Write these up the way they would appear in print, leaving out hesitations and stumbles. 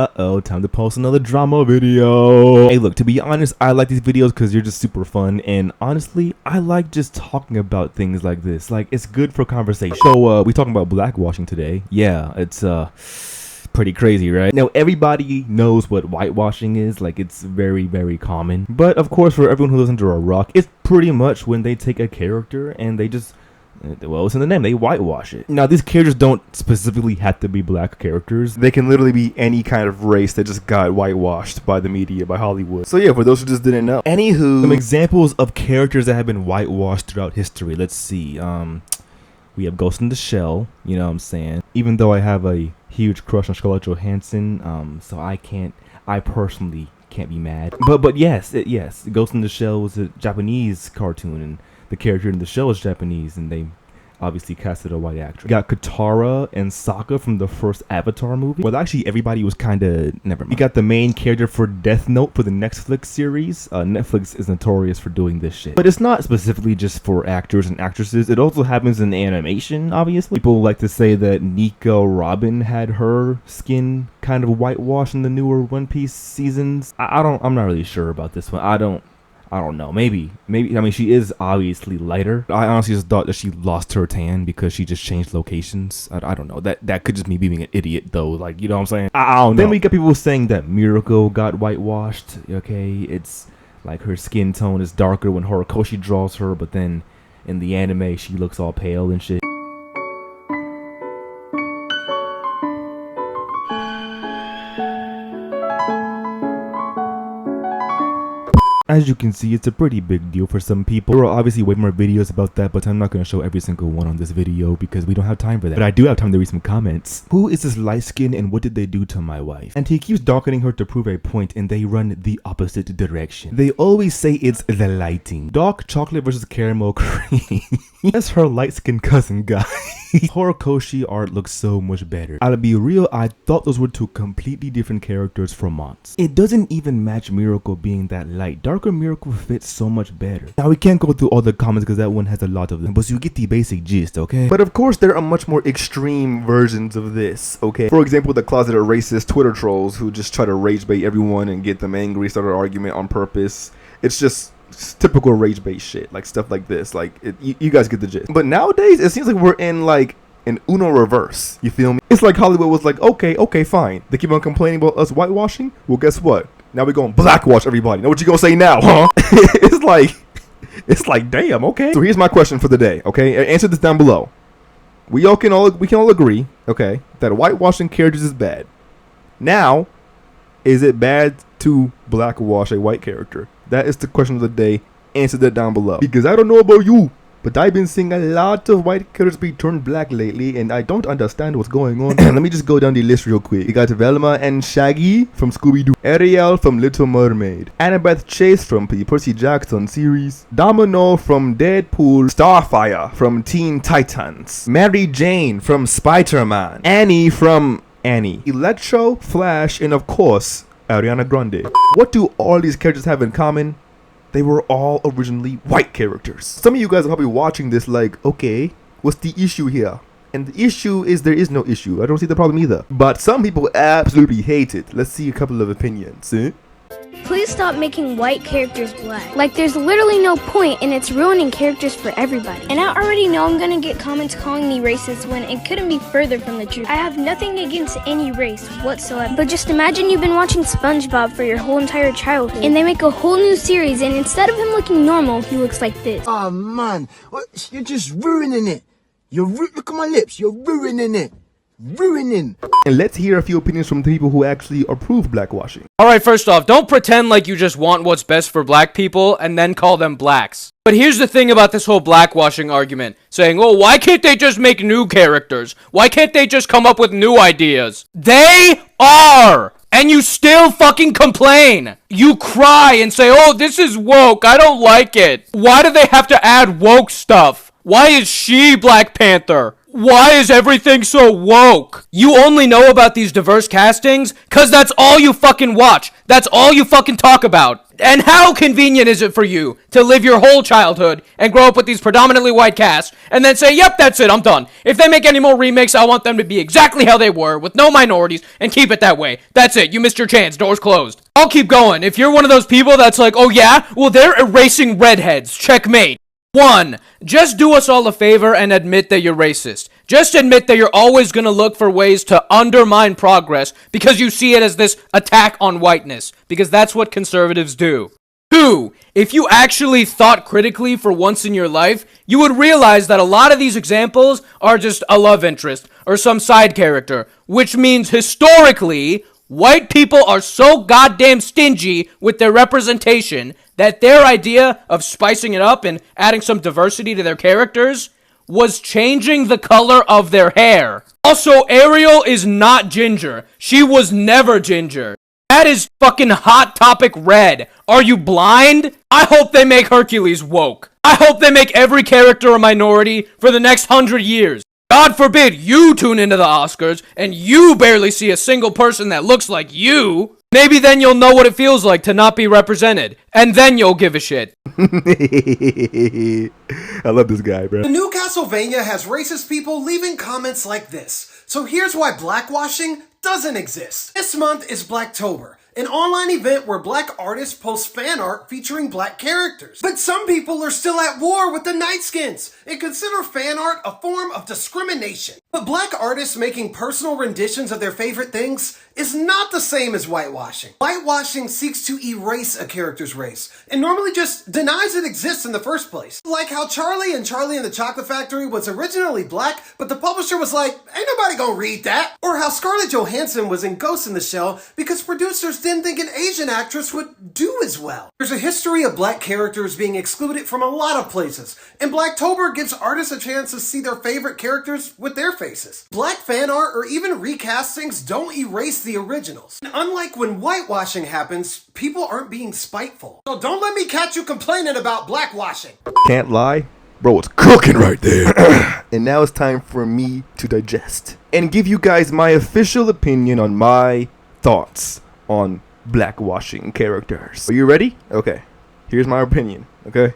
Uh-oh, time to post another drama video. Hey, look, to be honest, I like these videos because you're just super fun. And honestly, I like just talking about things like this. Like, it's good for conversation. So, we talking about blackwashing today. Yeah, it's, pretty crazy, right? Now, everybody knows what whitewashing is. Like, it's very, very common. But, of course, for everyone who lives under a rock, it's pretty much when they take a character and they just... well, it's in the name. They whitewash it. Now, these characters don't specifically have to be black characters. They can literally be any kind of race that just got whitewashed by the media, by Hollywood. So yeah, for those who just didn't know. Anywho, some examples of characters that have been whitewashed throughout history. Let's see. We have Ghost in the Shell. You know what I'm saying? Even though I have a huge crush on Scarlett Johansson, so I personally can't be mad. But yes, Ghost in the Shell was a Japanese cartoon, and the character in the show is Japanese, and they obviously casted a white actress. We got Katara and Sokka from the first Avatar movie. Well, actually, everybody was kind of... never mind. We got the main character for Death Note for the Netflix series. Netflix is notorious for doing this shit. But it's not specifically just for actors and actresses. It also happens in animation, obviously. People like to say that Nico Robin had her skin kind of whitewashed in the newer One Piece seasons. I'm not really sure about this one. I don't know. Maybe. I mean, she is obviously lighter. I honestly just thought that she lost her tan because she just changed locations. I don't know. That could just me being an idiot, though. Like, you know what I'm saying? I don't know. Then we got people saying that Miracle got whitewashed. Okay, it's like her skin tone is darker when Horikoshi draws her, but then in the anime she looks all pale and shit. As you can see, it's a pretty big deal for some people. There are obviously way more videos about that, but I'm not going to show every single one on this video because we don't have time for that. But I do have time to read some comments. Who is this light skin and what did they do to my wife? And he keeps darkening her to prove a point and they run the opposite direction. They always say it's the lighting. Dark chocolate versus caramel cream. That's her light skinned cousin, guys. Horikoshi art looks so much better. I'll be real, I thought those were two completely different characters from Monts. It doesn't even match Miracle being that light. Darker Miracle fits so much better. Now we can't go through all the comments because that one has a lot of them, but you get the basic gist, okay? But of course there are much more extreme versions of this, okay? For example, the closeted racist Twitter trolls who just try to rage bait everyone and get them angry, start an argument on purpose. It's just typical rage bait shit, like stuff like this. Like you guys get the gist. But nowadays it seems like we're in like an Uno reverse. You feel me? It's like Hollywood was like, okay, fine. They keep on complaining about us whitewashing. Well, guess what? Now we're gonna blackwash everybody. Know what you gonna say now, huh? it's like, damn, okay. So here's my question for the day, okay? Answer this down below. We can all agree, okay, that whitewashing characters is bad. Now, is it bad to blackwash a white character? That is the question of the day. Answer that down below. Because I don't know about you, but I've been seeing a lot of white characters be turned black lately, and I don't understand what's going on. Let me just go down the list real quick. You got Velma and Shaggy from Scooby-Doo, Ariel from Little Mermaid, Annabeth Chase from the Percy Jackson series, Domino from Deadpool, Starfire from Teen Titans, Mary Jane from Spider-Man, Annie from Annie, Electro, Flash, and of course, Ariana Grande. What do all these characters have in common? They were all originally white characters. Some of you guys are probably watching this like, okay, what's the issue here? And the issue is there is no issue. I don't see the problem either. But some people absolutely hate it. Let's see a couple of opinions. Please stop making white characters black. Like, there's literally no point, and it's ruining characters for everybody. And I already know I'm gonna get comments calling me racist when it couldn't be further from the truth. I have nothing against any race whatsoever. But just imagine you've been watching SpongeBob for your whole entire childhood, and they make a whole new series, and instead of him looking normal, he looks like this. Oh man, you're just ruining it. Look at my lips, you're ruining it. Ruining. And let's hear a few opinions from the people who actually approve blackwashing. Alright, first off, don't pretend like you just want what's best for black people and then call them blacks. But here's the thing about this whole blackwashing argument. Saying, oh, why can't they just make new characters? Why can't they just come up with new ideas? They are! And you still fucking complain! You cry and say, oh, this is woke, I don't like it. Why do they have to add woke stuff? Why is she Black Panther? Why is everything so woke? You only know about these diverse castings cause that's all you fucking watch. That's all you fucking talk about. And how convenient is it for you to live your whole childhood and grow up with these predominantly white casts and then say, yep, that's it, I'm done. If they make any more remakes, I want them to be exactly how they were, with no minorities, and keep it that way. That's it, you missed your chance, door's closed. I'll keep going. If you're one of those people that's like, oh yeah, well they're erasing redheads, checkmate. 1. Just do us all a favor and admit that you're racist. Just admit that you're always gonna look for ways to undermine progress because you see it as this attack on whiteness. Because that's what conservatives do. 2. If you actually thought critically for once in your life, you would realize that a lot of these examples are just a love interest or some side character. Which means historically, white people are so goddamn stingy with their representation that their idea of spicing it up and adding some diversity to their characters was changing the color of their hair. Also, Ariel is not ginger. She was never ginger. That is fucking Hot Topic red. Are you blind? I hope they make Hercules woke. I hope they make every character a minority for the next 100 years. God forbid you tune into the Oscars and you barely see a single person that looks like you. Maybe then you'll know what it feels like to not be represented. And then you'll give a shit. I love this guy, bro. The new Castlevania has racist people leaving comments like this. So here's why blackwashing doesn't exist. This month is Blacktuber, an online event where black artists post fan art featuring black characters. But some people are still at war with the Nightskins and consider fan art a form of discrimination. But black artists making personal renditions of their favorite things is not the same as whitewashing. Whitewashing seeks to erase a character's race and normally just denies it exists in the first place. Like how Charlie and the Chocolate Factory was originally black, but the publisher was like, ain't nobody gonna read that. Or how Scarlett Johansson was in Ghost in the Shell because producers didn't think an Asian actress would do as well. There's a history of black characters being excluded from a lot of places, and Blacktuber gives artists a chance to see their favorite characters with their faces. Black fan art or even recastings don't erase the originals. And unlike when whitewashing happens, people aren't being spiteful. So don't let me catch you complaining about blackwashing. Can't lie, bro, it's cooking right there. And now it's time for me to digest and give you guys my official opinion on my thoughts on blackwashing characters. Are you ready? Okay. Here's my opinion. Okay.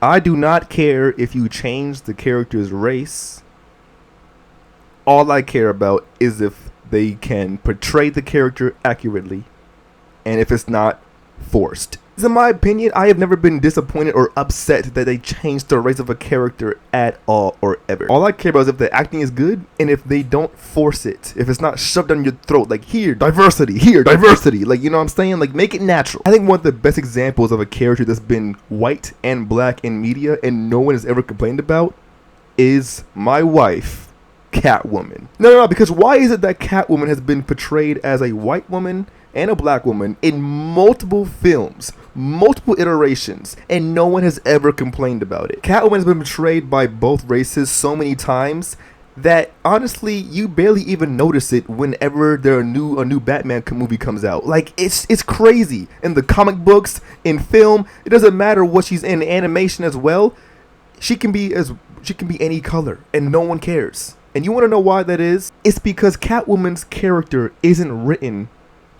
I do not care if you change the character's race. All I care about is if they can portray the character accurately and if it's not forced. In my opinion, I have never been disappointed or upset that they changed the race of a character at all or ever. All I care about is if the acting is good and if they don't force it. If it's not shoved down your throat, like here, diversity, like, you know what I'm saying? Like, make it natural. I think one of the best examples of a character that's been white and black in media and no one has ever complained about is my wife, Catwoman. No, because why is it that Catwoman has been portrayed as a white woman and a black woman in multiple films, multiple iterations, and no one has ever complained about it? Catwoman has been portrayed by both races so many times that honestly you barely even notice it whenever a new Batman movie comes out. Like, it's crazy. In the comic books, in film, it doesn't matter what she's in animation as well. She can be any color and no one cares. And you want to know why that is? It's because Catwoman's character isn't written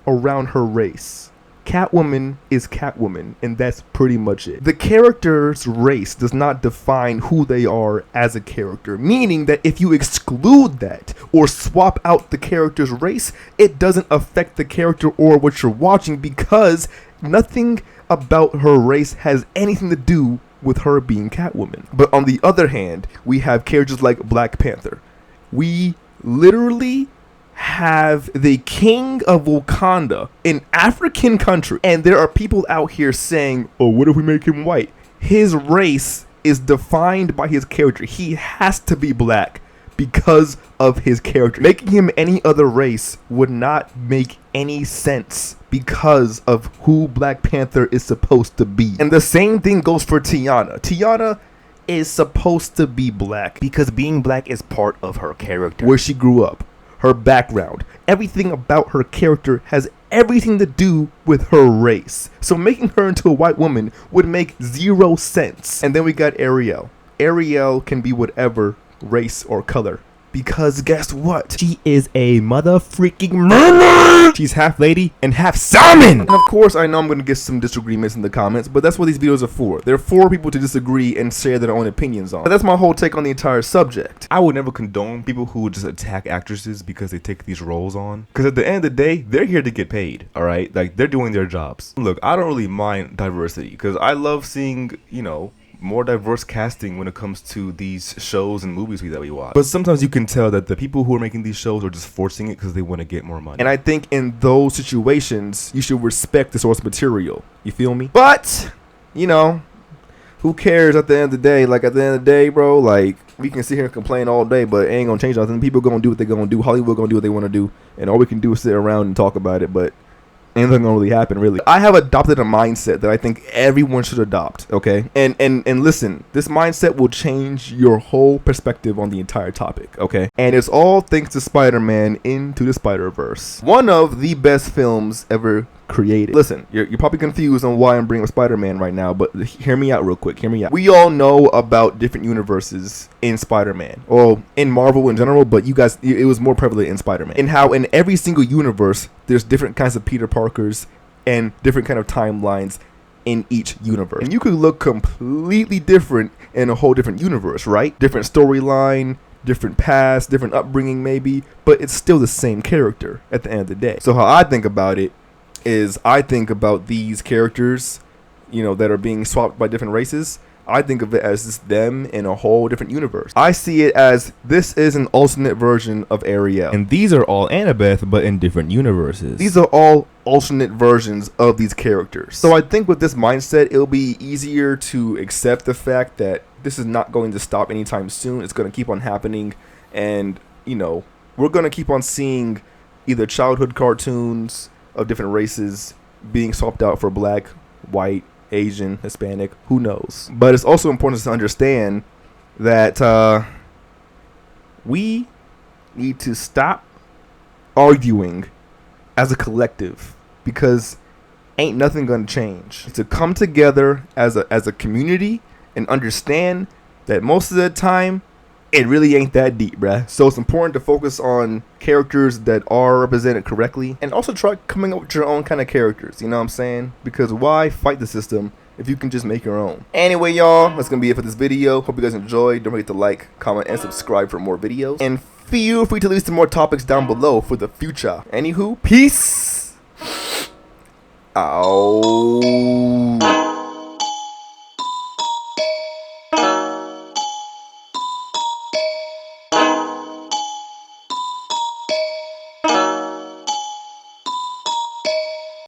around her race. Catwoman is Catwoman, and that's pretty much it. The character's race does not define who they are as a character, meaning that if you exclude that or swap out the character's race, it doesn't affect the character or what you're watching because nothing about her race has anything to do with her being Catwoman. But on the other hand, we have characters like Black Panther. We literally have the king of Wakanda, an African country, and there are people out here saying, oh, what if we make him white? His race is defined by his character. He has to be black because of his character. Making him any other race would not make any sense because of who Black Panther is supposed to be. And the same thing goes for Tiana. Tiana is supposed to be black because being black is part of her character, where she grew up, her background, everything about her character has everything to do with her race. So making her into a white woman would make zero sense. And then we got Ariel. Ariel can be whatever race or color Because guess what? She is a mother freaking mermaid! She's half lady and half salmon! And of course, I know I'm gonna get some disagreements in the comments, but that's what these videos are for. They're for people to disagree and share their own opinions on. But that's my whole take on the entire subject. I would never condone people who just attack actresses because they take these roles on. Because at the end of the day, they're here to get paid, alright? Like, they're doing their jobs. Look, I don't really mind diversity because I love seeing, you know, more diverse casting when it comes to these shows and movies that we watch. But sometimes you can tell that the people who are making these shows are just forcing it because they want to get more money. And I think in those situations, you should respect the source material. You feel me? But, you know, who cares at the end of the day? Like, at the end of the day, bro, like, we can sit here and complain all day, but it ain't gonna change nothing. People gonna do what they gonna do. Hollywood gonna do what they want to do. And all we can do is sit around and talk about it, but ain't nothing gonna really happen, really. I have adopted a mindset that I think everyone should adopt, okay? And listen, this mindset will change your whole perspective on the entire topic, okay? And it's all thanks to Spider-Man Into the Spider-Verse. One of the best films ever created. Listen, you're probably confused on why I'm bringing up Spider-Man right now, but hear me out real quick. Hear me out. We all know about different universes in Spider-Man, or in Marvel in general, but you guys, it was more prevalent in Spider-Man. And how in every single universe, there's different kinds of Peter Parkers and different kind of timelines in each universe. And you could look completely different in a whole different universe, right? Different storyline, different past, different upbringing maybe, but it's still the same character at the end of the day. So how I think about it is I think about these characters, you know, that are being swapped by different races. I think of it as just them in a whole different universe. I see it as this is an alternate version of Ariel. And these are all Annabeth, but in different universes. These are all alternate versions of these characters. So I think with this mindset, it'll be easier to accept the fact that this is not going to stop anytime soon. It's going to keep on happening. And, you know, we're going to keep on seeing either childhood cartoons of different races being swapped out for black, white, Asian, Hispanic, who knows. But it's also important to understand that we need to stop arguing as a collective, because ain't nothing gonna change. To come together as a community and understand that most of the time it really ain't that deep, bruh. So it's important to focus on characters that are represented correctly, and also try coming up with your own kind of characters, you know what I'm saying? Because why fight the system if you can just make your own? Anyway, y'all, that's gonna be it for this video. Hope you guys enjoyed. Don't forget to like, comment, and subscribe for more videos. And feel free to leave some more topics down below for the future. Anywho, peace out.